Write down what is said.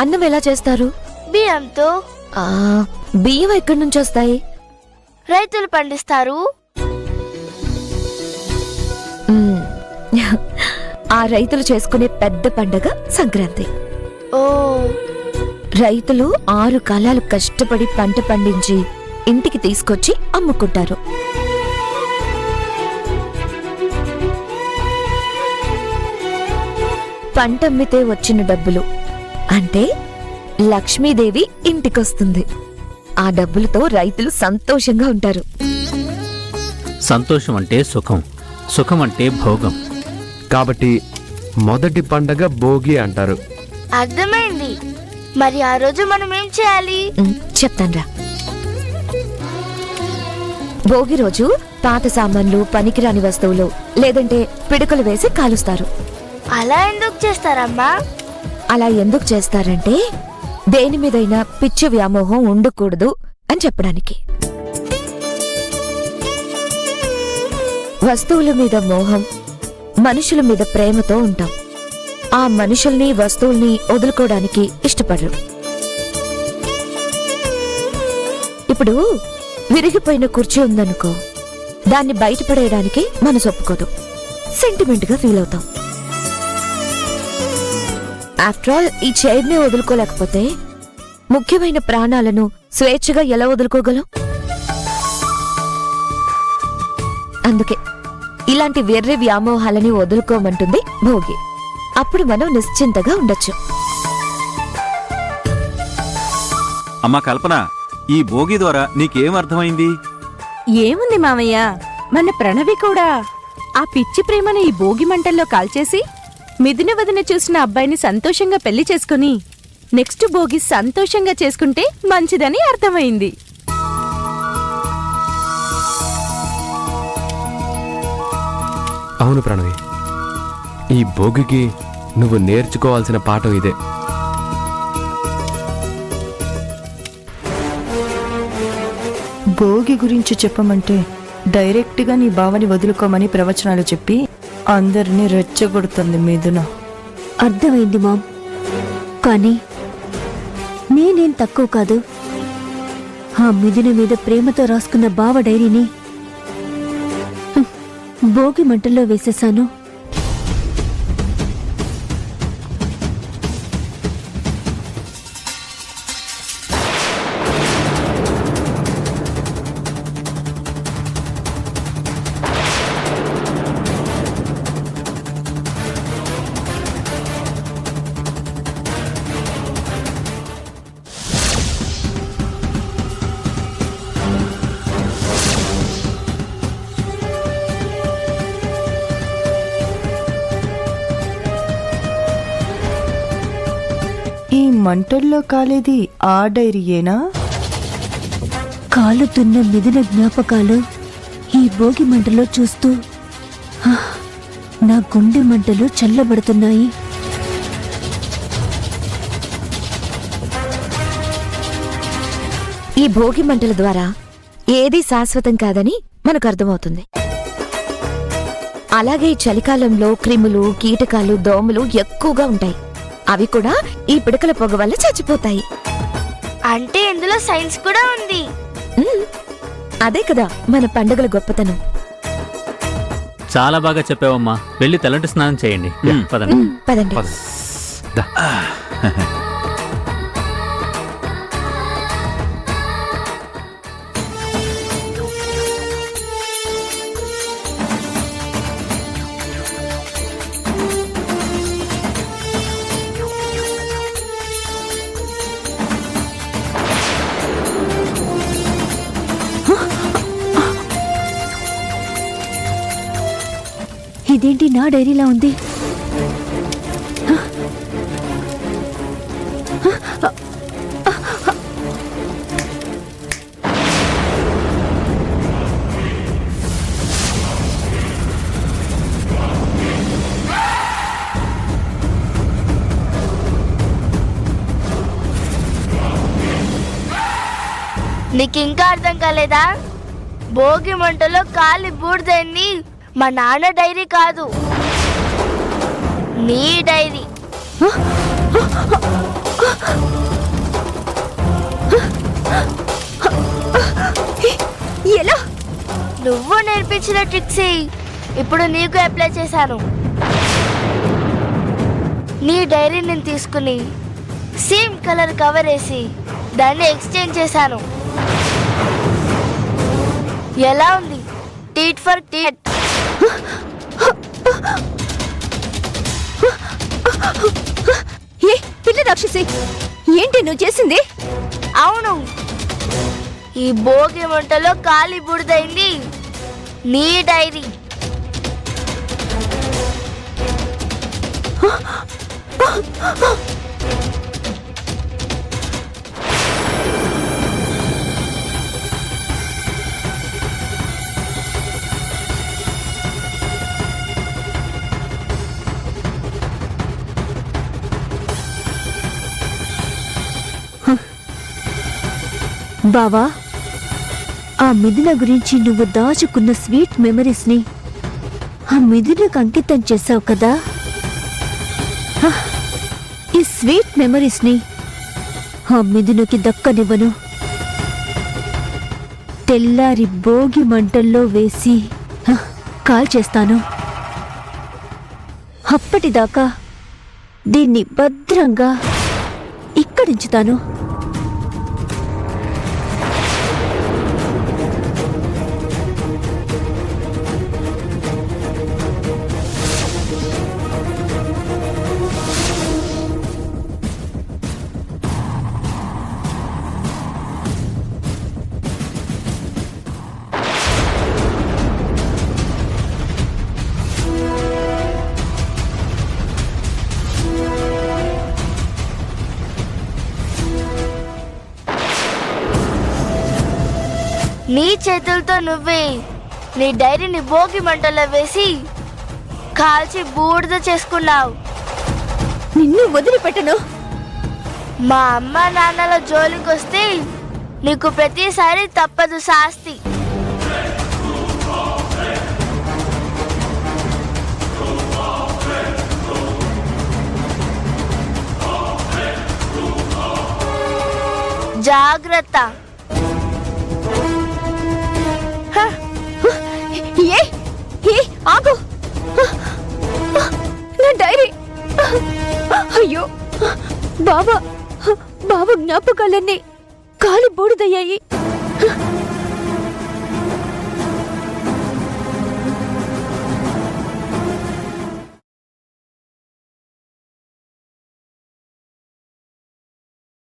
అన్నం ఎలా చేస్తారు? బియ్యంతో. బియ్యం ఎక్కడి నుంచి వస్తాయి? రైతులు పండిస్తారు. ఆ రైతులు చేసుకునే పెద్ద పండగ సంక్రాంతి. ఓ, రైతులు 6 కాలాలు కష్టపడి పంట పండించి ఇంటికి తీసుకొచ్చి అమ్ముకుంటారు. పంట అమ్మితే వచ్చిన డబ్బులు అంటే లక్ష్మీదేవి ఇంటికొస్తుంది. ఆ డబ్బులతో రైతులు సంతోషంగా ఉంటారు. సంతోషం అంటే సుఖం, సుఖం అంటే భోగం. కాబట్టి మొదటి పండగ భోగి అంటారు. అర్థమైంది. మరి ఆ రోజు మనం ఏం చేయాలి? చెప్తాన్రా. భోగి రోజు పాత సామాన్లు, పనికిరాని వస్తువులు లేదంటే పిడకలు వేసి కాలుస్తారు. అలా ఎందుకు చేస్తారమ్మా? అలా ఎందుకు చేస్తారంటే దేని మీదైనా పిచ్చి వ్యామోహం ఉండకూడదు అని చెప్పడానికి. వస్తువుల మీద మోహం, మనుషుల మీద ప్రేమతో ఉంటాం. ఆ మనుషుల్ని, వస్తువుల్ని వదులుకోవడానికి ఇష్టపడరు. ఇప్పుడు విరిగిపోయిన కుర్చీ ఉందనుకో, దాన్ని బయటపడేయడానికి మనసు ఒప్పుకోదు, సెంటిమెంట్ గా ఫీల్ అవుతాం. ఆఫ్టర్ ఆల్ ఈ చైర్ని వదులుకోలేకపోతే ముఖ్యమైన ప్రాణాలను స్వేచ్ఛగా ఎలా వదులుకోగలం? అందుకే ఇలాంటి వెర్రి వ్యామోహాలని వదులుకోమంటుంది భోగి. అప్పుడు మనం నిశ్చింతగా ఉండొచ్చు. అమ్మా కల్పన, ఈ భోగి ద్వారా నీకేం అర్థమైంది? ఏముంది మామయ్య, మన ప్రణవి కూడా ఆ పిచ్చి ప్రేమను ఈ భోగి మంటల్లో కాల్చేసి మిదిన వదిన చూసిన అబ్బాయిని సంతోషంగా పెళ్లి చేసుకుని నెక్స్ట్ భోగి సంతోషంగా చేసుకుంటే మంచిదని అర్థమైంది. అవును ప్రణవి, ఈ భోగికి నువ్వు నేర్చుకోవాల్సిన పాఠం ఇదే. భోగి గురించి చెప్పమంటే డైరెక్ట్గా నీ బావని వదులుకోమని ప్రవచనాలు చెప్పి అందరినీ రెచ్చగొడుతుంది మిథున. అర్థమైంది మామ్, కానీ నేనేం తక్కువ కాదు. ఆ మిథున మీద ప్రేమతో రాసుకున్న బావ డైరీని భోగి మంటల్లో వేసేశాను. ఈ మంటల్లో కాలేది ఆ డైరీయేనా? కాలుతున్న మిథున జ్ఞాపకాలు ఈ భోగి మంటలో చూస్తూ నా గుండె మంటలు చల్లబడుతున్నాయి. ఈ భోగి మంటల ద్వారా ఏదీ శాశ్వతం కాదని మనకు అర్థమవుతుంది. అలాగే చలికాలంలో క్రిములు, కీటకాలు, దోమలు ఎక్కువగా ఉంటాయి. అవి కూడా ఈ పిడకల పొగ వల్ల చచ్చిపోతాయి. అంటే ఇందులో సైన్స్ కూడా ఉంది. అదే కదా మన పండుగల గొప్పతనం. చాలా బాగా చెప్పావమ్మా. వెళ్ళి తలంటి స్నానం చేయండి. పదండి. పదండి. దా. ఇదేంటి నా డైరీలా ఉంది? నీకింకా అర్థం కాలేదా? భోగి మంటలో కాలి బూడిదైంది మా నాన్న డైరీ కాదు, నీ డైరీ. నువ్వు నేర్పించిన ట్రిక్స్ ఇప్పుడు నీకు అప్లై చేశాను. నీ డైరీని తీసుకుని సేమ్ కలర్ కవర్ వేసి దాన్ని ఎక్స్చేంజ్ చేశాను. ఎలా ఉంది? Teat for teat. ఏ పిల్ల రాక్షసి, ఏంటి నువ్వు చేసింది? అవును, ఈ భోగి మంటలో కాలి బూడిదైంది నీ డైరీ. బావా, ఆ మిథున గురించి నువ్వు దాచుకున్న స్వీట్ మెమరీస్ ని ఆ మిథునకు అంకితం చేశావు కదా. హ, ఈ స్వీట్ మెమరీస్ ని ఆ మిథునకి దక్కనివ్వను. తెల్లారి భోగి మంటల్లో వేసి కాల్చేస్తాను. అప్పటిదాకా దీన్ని భద్రంగా ఇక్కడించుతాను. నీ చేతులతో నువ్వే నీ డైరీని భోగి మంటల్లో వేసి కాల్చి బూడిద చేసుకున్నావు. నిన్ను వదిలిపెట్టను. మా అమ్మ నాన్నల జోలికి వస్తే నీకు ప్రతిసారి తప్పదు శాస్తి. జాగ్రత్త. ఏ ఏ ఆగు, నా డైరీ. అయ్యో బావ, బావ జ్ఞాపకాలన్నీ కాలి బూడిదయ్యాయి.